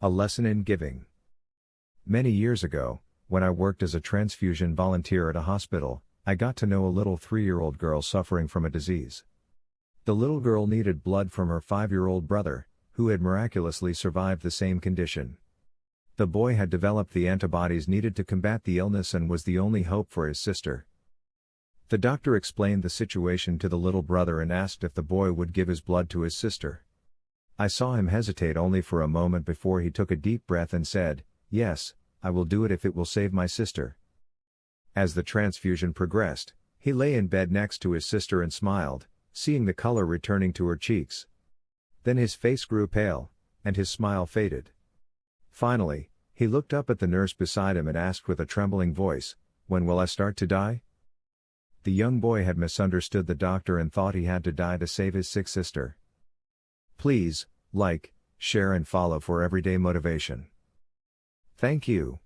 A lesson in giving. Many years ago, when I worked as a transfusion volunteer at a hospital, I got to know a little 3-year-old girl suffering from a disease. The little girl needed blood from her 5-year-old brother, who had miraculously survived the same condition. The boy had developed the antibodies needed to combat the illness and was the only hope for his sister. The doctor explained the situation to the little brother and asked if the boy would give his blood to his sister. I saw him hesitate only for a moment before he took a deep breath and said, "Yes, I will do it if it will save my sister." As the transfusion progressed, he lay in bed next to his sister and smiled, seeing the color returning to her cheeks. Then his face grew pale, and his smile faded. Finally, he looked up at the nurse beside him and asked with a trembling voice, "When will I start to die?" The young boy had misunderstood the doctor and thought he had to die to save his sick sister. Please, like, share and follow for everyday motivation. Thank you.